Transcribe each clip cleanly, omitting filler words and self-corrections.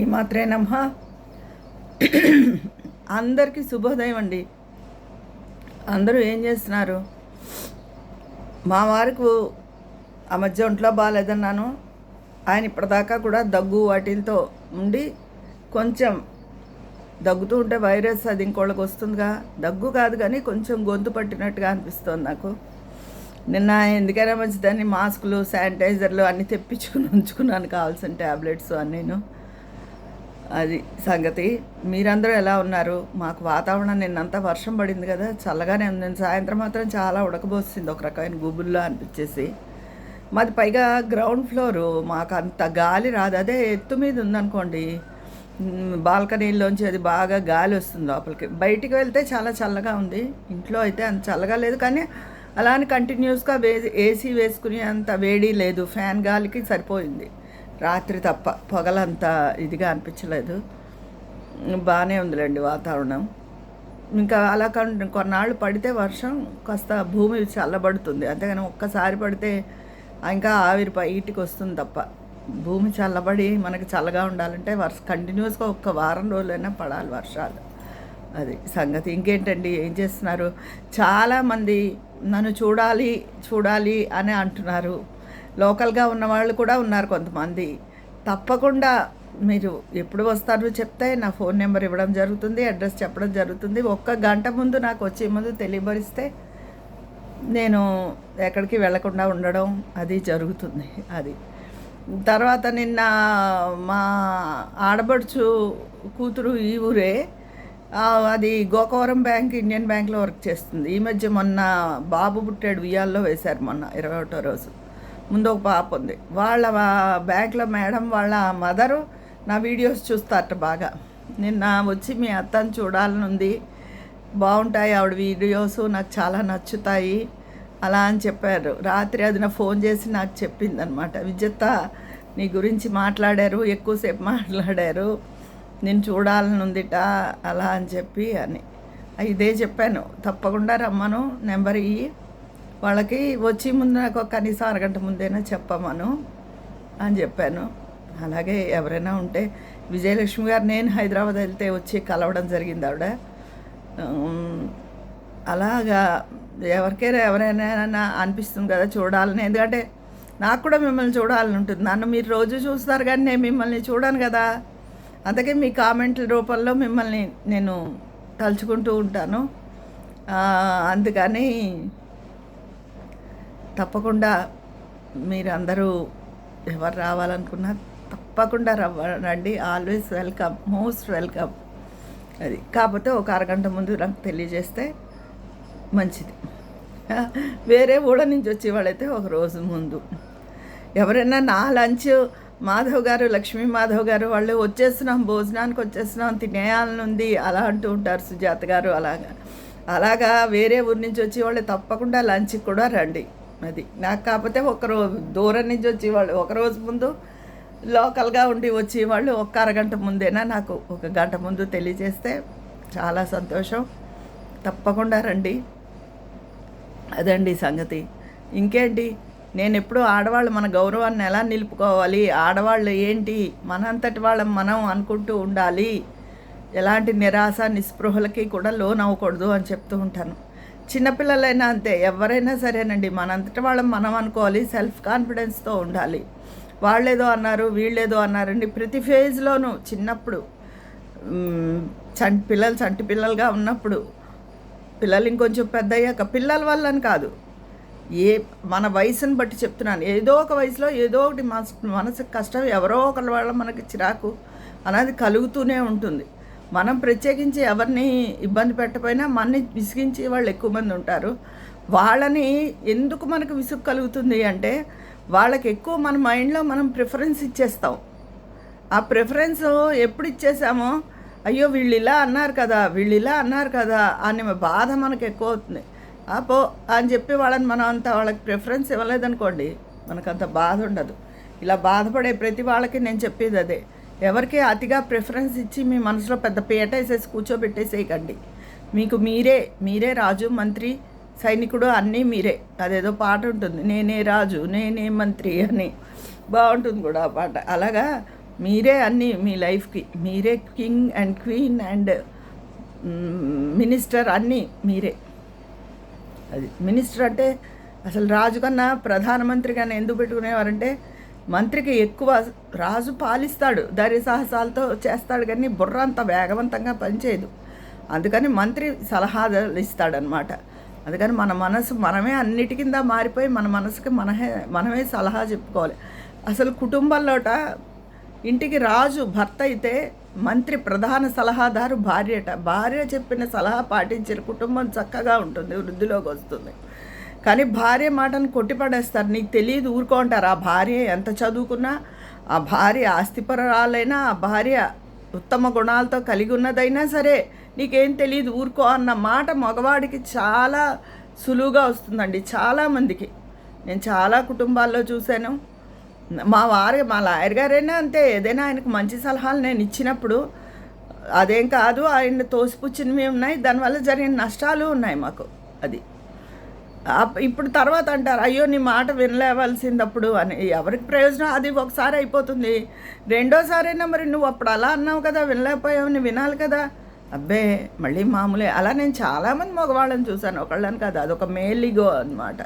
ఈ మాత్రే నమ్మ అందరికీ శుభోదయం అండి. అందరూ ఏం చేస్తున్నారు? మా వారికి ఆ మధ్య ఒంట్లో బాగాలేదన్నాను. ఆయన ఇప్పటిదాకా కూడా దగ్గు వాటిలతో ఉండి కొంచెం దగ్గుతూ ఉంటే వైరస్ అది ఇంకోళ్ళకి వస్తుందిగా. దగ్గు కాదు కానీ కొంచెం గొంతు పట్టినట్టుగా అనిపిస్తుంది నాకు. నిన్న ఎందుకైనా మంచిదని మాస్కులు, శానిటైజర్లు అన్నీ తెప్పించుకుని ఉంచుకున్నాను, కావాల్సిన ట్యాబ్లెట్స్ అన్నీను. అది సంగతి. మీరందరూ ఎలా ఉన్నారు? మాకు వాతావరణం నిన్నంతా వర్షం పడింది కదా, చల్లగానే ఉంది. సాయంత్రం మాత్రం చాలా ఉడకబోస్తుంది, ఒక రకమైన గుబుల్లో అనిపించేసి. మాది పైగా గ్రౌండ్ ఫ్లోరు, మాకు అంత గాలి రాదు. అదే ఎత్తు మీద ఉందనుకోండి, బాల్కనీలోంచి అది బాగా గాలి వస్తుంది లోపలికి. బయటికి వెళ్తే చాలా చల్లగా ఉంది, ఇంట్లో అయితే అంత చల్లగా లేదు. కానీ అలానే కంటిన్యూస్గా ఏసీ వేసుకుని అంత వేడి లేదు, ఫ్యాన్ గాలికి సరిపోయింది. రాత్రి తప్ప పొగలంతా ఇదిగా అనిపించలేదు. బాగానే ఉందిలేండి వాతావరణం. ఇంకా అలా కొన్నాళ్ళు పడితే వర్షం కాస్త భూమి చల్లబడుతుంది, అంతేగాని ఒక్కసారి పడితే ఇంకా ఆవిరి బయటికి వస్తుంది తప్ప. భూమి చల్లబడి మనకి చల్లగా ఉండాలంటే కంటిన్యూస్గా ఒక్క వారం రోజులైనా పడాలి వర్షాలు. అది సంగతి. ఇంకేంటండి, ఏం చేస్తున్నారు? చాలామంది నన్ను చూడాలి చూడాలి అని అంటున్నారు. లోకల్గా ఉన్నవాళ్ళు కూడా ఉన్నారు కొంతమంది. తప్పకుండా మీరు ఎప్పుడు వస్తారో చెప్తే నా ఫోన్ నెంబర్ ఇవ్వడం జరుగుతుంది, అడ్రస్ చెప్పడం జరుగుతుంది. 1 గంట ముందు నాకు వచ్చే ముందు తెలియబరిస్తే నేను ఎక్కడికి వెళ్లకుండా ఉండడం అది జరుగుతుంది. అది తర్వాత నిన్న మా ఆడబడుచు కూతురు ఈ ఊరే, అది గోకవరం బ్యాంక్, ఇండియన్ బ్యాంక్లో వర్క్ చేస్తుంది. ఈ మధ్య మొన్న బాబు పుట్టాడు, ఉయ్యాల్లో వేశారు మొన్న 21వ రోజు. ముందు ఒక పాప ఉంది. వాళ్ళ బ్యాంక్లో మేడం వాళ్ళ మదరు నా వీడియోస్ చూస్తారట బాగా. నిన్న వచ్చి మీ అత్తని చూడాలని ఉంది, బాగుంటాయి ఆవిడ వీడియోస్, నాకు చాలా నచ్చుతాయి అలా అని చెప్పారు. రాత్రి అది నా ఫోన్ చేసి నాకు చెప్పింది అనమాట. విజేత నీ గురించి మాట్లాడారు, ఎక్కువసేపు మాట్లాడారు, నేను చూడాలని ఉందిట అలా అని చెప్పి అని. ఇదే చెప్పాను, తప్పకుండా రమ్మను, నెంబర్ ఇయ్యి, వాళ్ళకి వచ్చి ముందు నాకు కనీసం అరగంట ముందైనా చెప్పమను అని చెప్పాను. అలాగే ఎవరైనా ఉంటే, విజయలక్ష్మి గారు నేను హైదరాబాద్ వెళ్తే వచ్చి కలవడం జరిగింది ఆవిడ. అలాగా ఎవరైనా అనిపిస్తుంది కదా చూడాలని, ఎందుకంటే నాకు కూడా మిమ్మల్ని చూడాలని ఉంటుంది. నన్ను మీరు రోజు చూస్తారు కానీ నేను మిమ్మల్ని చూడాను కదా, అందుకే మీ కామెంట్ల రూపంలో మిమ్మల్ని నేను తలుచుకుంటూ ఉంటాను. అందుకని తప్పకుండా మీరందరూ ఎవరు రావాలనుకున్నా తప్పకుండా రండి. Always welcome, most welcome. అది కాకపోతే ఒక అరగంట ముందు నాకు తెలియజేస్తే మంచిది. వేరే ఊళ్ళ నుంచి వచ్చేవాళ్ళైతే ఒక రోజు ముందు. ఎవరైనా నా లంచ్ మాధవ్ గారు, లక్ష్మీ మాధవ్ గారు వాళ్ళు వచ్చేస్తున్నాం, భోజనానికి వచ్చేస్తున్నాం, తినేయాలనుంది అలా అంటూ ఉంటారు. సుజాత గారు అలాగా వేరే ఊరి నుంచి వచ్చేవాళ్ళు తప్పకుండా లంచ్కి కూడా రండి. అది నాకు కాకపోతే ఒకరోజు దూరం నుంచి వచ్చేవాళ్ళు ఒకరోజు ముందు, లోకల్గా ఉండి వచ్చేవాళ్ళు ఒక అరగంట ముందేనా నాకు 1 గంట ముందు తెలియజేస్తే చాలా సంతోషం. తప్పకుండా రండి. అదండి సంగతి. ఇంకేంటి, నేను ఎప్పుడూ ఆడవాళ్ళు మన గౌరవాన్ని ఎలా నిలుపుకోవాలి, ఆడవాళ్ళు ఏంటి, మనంతటి వాళ్ళం మనం అనుకుంటూ ఉండాలి, ఎలాంటి నిరాశ నిస్పృహలకి కూడా లోన్ అవ్వకూడదు అని చెప్తూ ఉంటాను. చిన్నపిల్లలైనా అంతే, ఎవరైనా సరేనండి, మనంతటి వాళ్ళం మనం అనుకోవాలి, సెల్ఫ్ కాన్ఫిడెన్స్తో ఉండాలి. వాళ్ళేదో అన్నారు వీళ్ళేదో అన్నారండి. ప్రతి ఫేజ్లోనూ చిన్నప్పుడు చంటి పిల్లలుగా ఉన్నప్పుడు, పిల్లలు ఇంకొంచెం పెద్ద అయ్యాక, పిల్లల వల్లని కాదు, మన వయసుని బట్టి చెప్తున్నాను, ఏదో ఒక వయసులో ఏదో ఒకటి మనసుకు కష్టం, ఎవరో ఒకరి వల్ల మనకి చిరాకు అనేది కలుగుతూనే ఉంటుంది. మనం ప్రత్యేకించి ఎవరిని ఇబ్బంది పెట్టకపోయినా మనని విసిగించే వాళ్ళు ఎక్కువ మంది ఉంటారు. వాళ్ళని ఎందుకు మనకు విసుగు కలుగుతుంది అంటే, వాళ్ళకి ఎక్కువ మన మైండ్లో మనం ప్రిఫరెన్స్ ఇచ్చేస్తాం. ఆ ప్రిఫరెన్స్ ఎప్పుడు ఇచ్చేసామో, అయ్యో వీళ్ళు ఇలా అన్నారు కదా అనే బాధ మనకు ఎక్కువ అవుతుంది. పో అని చెప్పి వాళ్ళని మనం అంత వాళ్ళకి ప్రిఫరెన్స్ ఇవ్వలేదనుకోండి, మనకంత బాధ ఉండదు. ఇలా బాధపడే ప్రతి వాళ్ళకి నేను చెప్పేది అదే, ఎవరికి అతిగా ప్రిఫరెన్స్ ఇచ్చి మీ మనసులో పెద్ద పీట వేసేసి కూర్చోబెట్టేసేయకండి. మీకు మీరే రాజు, మంత్రి, సైనికుడు అన్నీ మీరే. అదేదో పాట ఉంటుంది, నేనే రాజు నేనే మంత్రి అని, బాగుంటుంది కూడా ఆ పాట. అలాగా మీరే అన్నీ మీ లైఫ్కి, మీరే king and queen and minister అన్నీ మీరే. అది మినిస్టర్ అంటే అసలు రాజు కన్నా ప్రధానమంత్రి కన్నా ఎందుకు పెట్టుకునేవారంటే మంత్రికి ఎక్కువ, రాజు పాలిస్తాడు, ధైర్య సాహసాలతో చేస్తాడు, కానీ బుర్ర అంత వేగవంతంగా పనిచేయదు. అందుకని మంత్రి సలహాలు ఇస్తాడనమాట. అందుకని మన మనసు మనమే అన్నిటి కింద మారిపోయి మన మనసుకి మనమే సలహా చెప్పుకోవాలి. అసలు కుటుంబంలోట ఇంటికి రాజు భర్త అయితే మంత్రి ప్రధాన సలహాదారు భార్యట. భార్య చెప్పిన సలహా పాటించిన కుటుంబం చక్కగా ఉంటుంది, వృద్ధిలోకి వస్తుంది. కానీ భార్య మాటను కొట్టిపడేస్తారు. నీకు తెలియదు ఊరుకో అంటారు. ఆ భార్య ఎంత చదువుకున్నా, ఆ భార్య ఆస్తిపరాలైనా, ఆ భార్య ఉత్తమ గుణాలతో కలిగి ఉన్నదైనా సరే నీకేం తెలియదు ఊరుకో అన్న మాట మగవాడికి చాలా సులువుగా వస్తుందండి. చాలామందికి నేను చాలా కుటుంబాల్లో చూశాను. మా లాయర్ గారైనా అంతే. ఏదైనా ఆయనకు మంచి సలహాలు నేను ఇచ్చినప్పుడు అదేం కాదు, ఆయన తోసిపుచ్చినవి ఉన్నాయి, దానివల్ల జరిగిన నష్టాలు ఉన్నాయి మాకు. అది ఇప్పుడు తర్వాత అంటారు, అయ్యో నీ మాట వినలేవలసిందప్పుడు అని. ఎవరికి ప్రయోజనం? అది ఒకసారి అయిపోతుంది. రెండోసారైనా మరి నువ్వు అప్పుడు అలా అన్నావు కదా, వినలేకపోయావు, నువ్వు వినాలి కదా. అబ్బే మళ్ళీ మామూలే. అలా నేను చాలామంది మగవాళ్ళని చూశాను, ఒకళ్ళని కదా. అదొక మేలిగో అనమాట.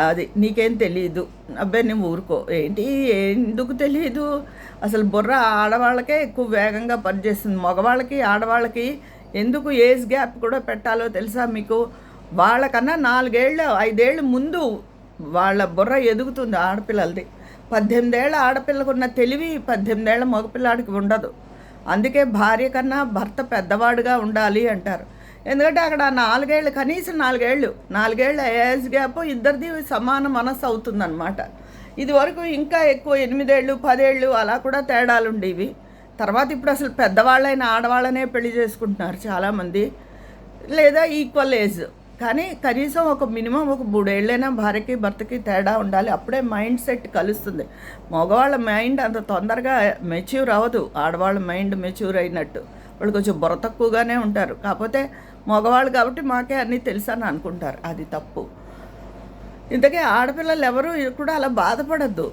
అది నీకేం తెలీదు, అబ్బే నువ్వు ఊరుకో. ఏంటి, ఎందుకు తెలియదు? అసలు బుర్ర ఆడవాళ్ళకే ఎక్కువ వేగంగా పనిచేస్తుంది. మగవాళ్ళకి ఆడవాళ్ళకి ఎందుకు ఏజ్ గ్యాప్ కూడా పెట్టాలో తెలుసా మీకు? వాళ్ళకన్నా 4 ఏళ్ళు 5 ఏళ్ళు ముందు వాళ్ళ బుర్ర ఎదుగుతుంది ఆడపిల్లలది. 18 ఏళ్ళ ఆడపిల్లకున్న తెలివి 18 ఏళ్ళ మగపిల్లాడికి ఉండదు. అందుకే భార్య కన్నా భర్త పెద్దవాడుగా ఉండాలి అంటారు. ఎందుకంటే అక్కడ 4 ఏళ్ళు, కనీసం 4 ఏళ్ళ ఏజ్ గ్యాప్ ఇద్దరిది సమాన మనస్సు అవుతుందన్నమాట. ఇది వరకు ఇంకా ఎక్కువ 8 ఏళ్ళు 10 ఏళ్ళు అలా కూడా తేడాలు ఉండేవి. తర్వాత ఇప్పుడు అసలు పెద్దవాళ్ళైన ఆడవాళ్ళనే పెళ్లి చేసుకుంటున్నారు చాలామంది, లేదా ఈక్వల్ ఏజ్. కానీ కనీసం ఒక మినిమం ఒక 3 ఏళ్ళైనా భార్యకి భర్తకి తేడా ఉండాలి. అప్పుడే మైండ్ సెట్ కలుస్తుంది. మగవాళ్ళ మైండ్ అంత తొందరగా మెచ్యూర్ అవ్వదు, ఆడవాళ్ళ మైండ్ మెచ్యూర్ అయినట్టు. వాళ్ళు కొంచెం బుర్ర తక్కువగానే ఉంటారు. కాకపోతే మగవాళ్ళు కాబట్టి మాకే అన్నీ తెలుసని అనుకుంటారు. అది తప్పు. ఇంతకీ ఆడపిల్లలు ఎవరు కూడా అలా బాధపడద్దు.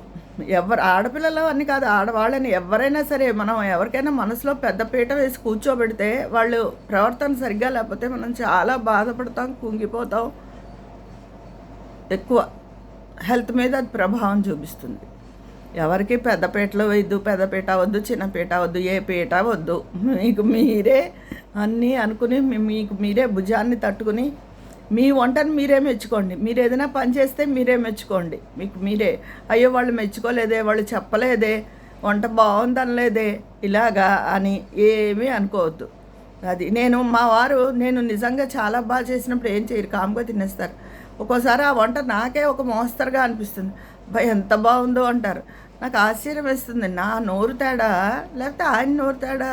ఆడపిల్లలు అని కాదు, ఆడవాళ్ళని ఎవరైనా సరే మనం ఎవరికైనా మనసులో పెద్ద పీట వేసి కూర్చోబెడితే వాళ్ళు ప్రవర్తన సరిగ్గా లేకపోతే మనం చాలా బాధపడతాం, కుంగిపోతాం. ఎక్కువ హెల్త్ మీద అది ప్రభావం చూపిస్తుంది. ఎవరికి పెద్ద పీటలో వేయద్దు, పెద్ద పీట వద్దు, చిన్న పీట వద్దు, ఏ పీట వద్దు. మీకు మీరే అన్నీ అనుకుని మీకు మీరే భుజాన్ని తట్టుకుని మీ వంటను మీరే మెచ్చుకోండి. మీరు ఏదైనా పని చేస్తే మీరే మెచ్చుకోండి. మీకు మీరే, అయ్యో వాళ్ళు మెచ్చుకోలేదే, వాళ్ళు చెప్పలేదే, వంట బాగుందనలేదే, ఇలాగా అని ఏమీ అనుకోవద్దు. అది మా వారు నేను నిజంగా చాలా బాగా చేసినప్పుడు ఏం చేయరు, కామ్గా తినేస్తారు. ఒక్కోసారి ఆ వంట నాకే ఒక మోస్తరుగా అనిపిస్తుంది. ఎంత బాగుందో అంటారు. నాకు ఆశ్చర్యం వేస్తుంది. నా నోరు తేడా లేకపోతే ఆయన నోరు తేడా?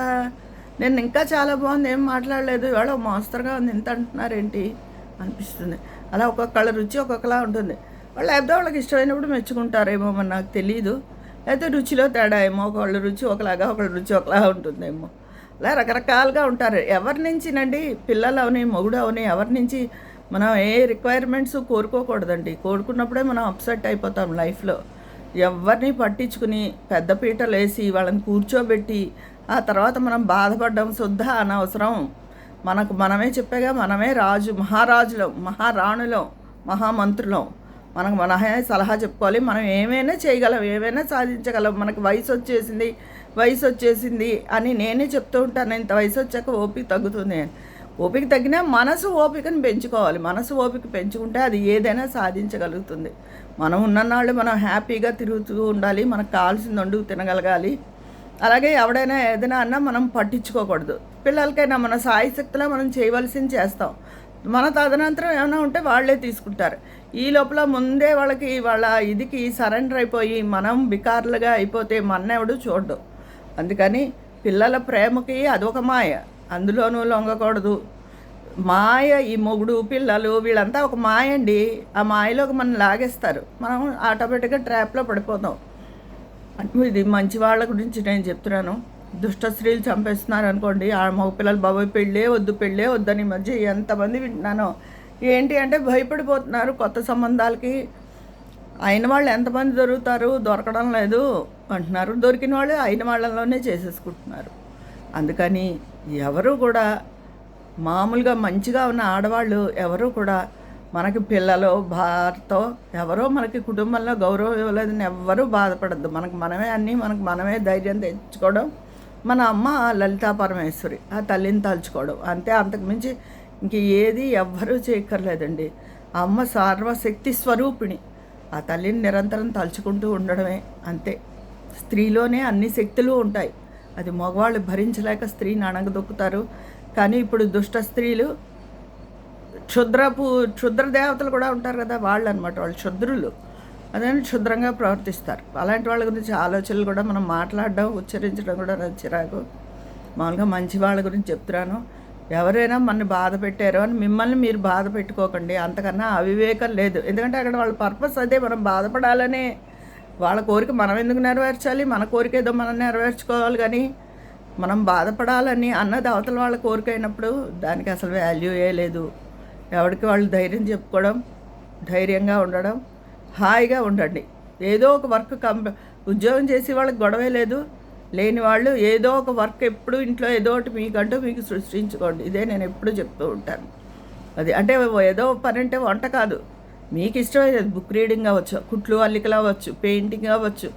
నేను ఇంకా చాలా బాగుంది, ఏం మాట్లాడలేదు, ఇవాళ మోస్తరుగా ఉంది, ఎంత అంటున్నారేంటి అనిపిస్తుంది. అలా ఒక్కొక్కళ్ళ రుచి ఒక్కొక్కలా ఉంటుంది. వాళ్ళు లేకపోతే వాళ్ళకి ఇష్టమైనప్పుడు మెచ్చుకుంటారేమో మరి నాకు తెలియదు. లేకపోతే రుచిలో తేడా ఏమో, ఒకళ్ళ రుచి ఒకలాగా ఒకళ్ళ రుచి ఒకలాగా ఉంటుందేమో. అలా రకరకాలుగా ఉంటారు. ఎవరి నుంచినండి, పిల్లలు అవని మొగుడు అవని ఎవరి నుంచి మనం ఏ రిక్వైర్మెంట్స్ కోరుకోకూడదండి. కోరుకున్నప్పుడే మనం అప్సెట్ అయిపోతాం లైఫ్లో. ఎవరిని పట్టించుకుని పెద్ద పీటలు వేసి వాళ్ళని కూర్చోబెట్టి ఆ తర్వాత మనం బాధపడడం శుద్ధ అనవసరం. మనమే చెప్పాగా, మనమే మహారాజులం, మహారాణులం, మహామంత్రులం. మనమే సలహా చెప్పుకోవాలి. మనం ఏమైనా చేయగలం, ఏమైనా సాధించగలం. మనకు వయసు వచ్చేసింది అని నేనే చెప్తూ ఉంటాను. ఇంత వయసు వచ్చాక ఓపిక తగ్గుతుంది. ఓపిక తగ్గినా మనసు ఓపికను పెంచుకోవాలి. మనసు ఓపిక పెంచుకుంటే అది ఏదైనా సాధించగలుగుతుంది. మనం ఉన్ననాళ్ళు మనం హ్యాపీగా తిరుగుతూ ఉండాలి. మనకు కావాల్సింది వండుకు తినగలగాలి. అలాగే ఎవడైనా ఏదైనా అన్నా మనం పట్టించుకోకూడదు. పిల్లలకైనా మన సాయశక్తిలో మనం చేయవలసింది చేస్తాం. మన తదనంతరం ఏమైనా ఉంటే వాళ్ళే తీసుకుంటారు. ఈ లోపల ముందే వాళ్ళ ఇదికి సరెండర్ అయిపోయి మనం బికార్లుగా అయిపోతే మన్నెవడు చూడ్డు. అందుకని పిల్లల ప్రేమకి అదొక మాయ, అందులోనూ లొంగకూడదు. మాయ ఈ మొగుడు పిల్లలు వీళ్ళంతా ఒక మాయ అండి. ఆ మాయలోకి మనం లాగేస్తారు, మనం ఆటోమేటిక్గా ట్రాప్లో పడిపోతాం. ఇది మంచి వాళ్ళ గురించి నేను చెప్తున్నాను. దుష్ట స్త్రీలు చంపేస్తున్నారు అనుకోండి, ఆ మగ పిల్లలు బాబోయ్ పెళ్ళే వద్దని మధ్య ఎంతమంది వింటున్నానో. ఏంటి అంటే భయపడిపోతున్నారు కొత్త సంబంధాలకి. అయిన వాళ్ళు ఎంతమంది దొరకడం లేదు. అంటున్నారు. దొరికిన వాళ్ళు అయిన వాళ్ళలోనే చేసేసుకుంటున్నారు. అందుకని ఎవరు కూడా మామూలుగా మంచిగా ఉన్న ఆడవాళ్ళు ఎవరు కూడా మనకి పిల్లలు భార్యతో ఎవరో మనకి కుటుంబంలో గౌరవం ఇవ్వలేదని ఎవ్వరూ బాధపడద్దు. మనమే అన్నీ మనకు మనమే ధైర్యం తెచ్చుకోవడం, మన అమ్మ లలితా పరమేశ్వరి ఆ తల్లిని తలుచుకోవడం అంతే. అంతకుమించి ఇంక ఏది ఎవ్వరూ చేయక్కర్లేదండి. ఆ అమ్మ సర్వశక్తి స్వరూపిణి. ఆ తల్లిని నిరంతరం తలుచుకుంటూ ఉండడమే అంతే. స్త్రీలోనే అన్ని శక్తులు ఉంటాయి. అది మగవాళ్ళు భరించలేక స్త్రీని అణగదొక్కుతారు. కానీ ఇప్పుడు దుష్ట స్త్రీలు క్షుద్ర దేవతలు కూడా ఉంటారు కదా, వాళ్ళు అనమాట. వాళ్ళు క్షుద్రులు, అదే క్షుద్రంగా ప్రవర్తిస్తారు. అలాంటి వాళ్ళ గురించి ఆలోచనలు కూడా మనం మాట్లాడడం ఉచ్చరించడం కూడా నాకు చిరాకు. మామూలుగా మంచి వాళ్ళ గురించి చెప్తున్నాను. ఎవరైనా మనని బాధ పెట్టారో అని మిమ్మల్ని మీరు బాధ పెట్టుకోకండి. అంతకన్నా అవివేకం లేదు. ఎందుకంటే అక్కడ వాళ్ళ పర్పస్ అదే, మనం బాధపడాలనే. వాళ్ళ కోరిక మనం ఎందుకు నెరవేర్చాలి? మన కోరిక ఏదో మనం నెరవేర్చుకోవాలి. కానీ మనం బాధపడాలని అన్నది అవతల వాళ్ళ కోరిక అయినప్పుడు దానికి అసలు వాల్యూయే లేదు. ఎవరికి వాళ్ళు ధైర్యం చెప్పుకోవడం, ధైర్యంగా ఉండడం, హాయిగా ఉండండి. ఏదో ఒక వర్క్ ఉద్యోగం చేసే వాళ్ళకి గొడవే లేదు. లేని వాళ్ళు ఏదో ఒక వర్క్ ఎప్పుడు ఇంట్లో ఏదో ఒకటి మీకంటూ మీకు సృష్టించుకోండి. ఇదే నేను ఎప్పుడు చెప్తూ ఉంటాను. అది అంటే ఏదో పని అంటే వంట కాదు, మీకు ఇష్టమైనది. బుక్ రీడింగ్ అవ్వచ్చు, కుట్లు అల్లికలు అవ్వచ్చు, పెయింటింగ్ అవ్వచ్చు,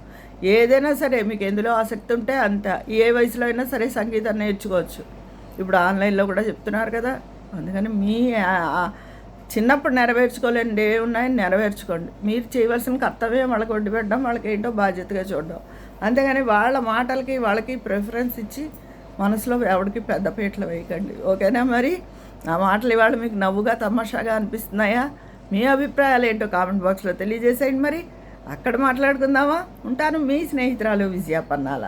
ఏదైనా సరే మీకు ఎందులో ఆసక్తి ఉంటే అంత. ఏ వయసులో అయినా సరే సంగీతం నేర్చుకోవచ్చు. ఇప్పుడు ఆన్లైన్లో కూడా చెప్తున్నారు కదా. అందుకని మీ చిన్నప్పుడు నెరవేర్చుకోలేండి ఏమున్నాయని నెరవేర్చుకోండి. మీరు చేయవలసిన కర్తవ్యం వాళ్ళకి వండి పెట్టడం, వాళ్ళకి ఏంటో బాధ్యతగా చూడడం. అంతేగాని వాళ్ళ మాటలకి వాళ్ళకి ప్రిఫరెన్స్ ఇచ్చి మనసులో ఎవరికి పెద్ద పీటలు వేయకండి. ఓకేనా? మరి నా మాటలు ఇవాళ మీకు నవ్వుగా తమాషాగా అనిపిస్తున్నాయా? మీ అభిప్రాయాలు ఏంటో కామెంట్ బాక్స్లో తెలియజేసేయండి. మరి అక్కడ మాట్లాడుకుందామా? ఉంటాను, మీ స్నేహితురాలు విజయ పన్నాల.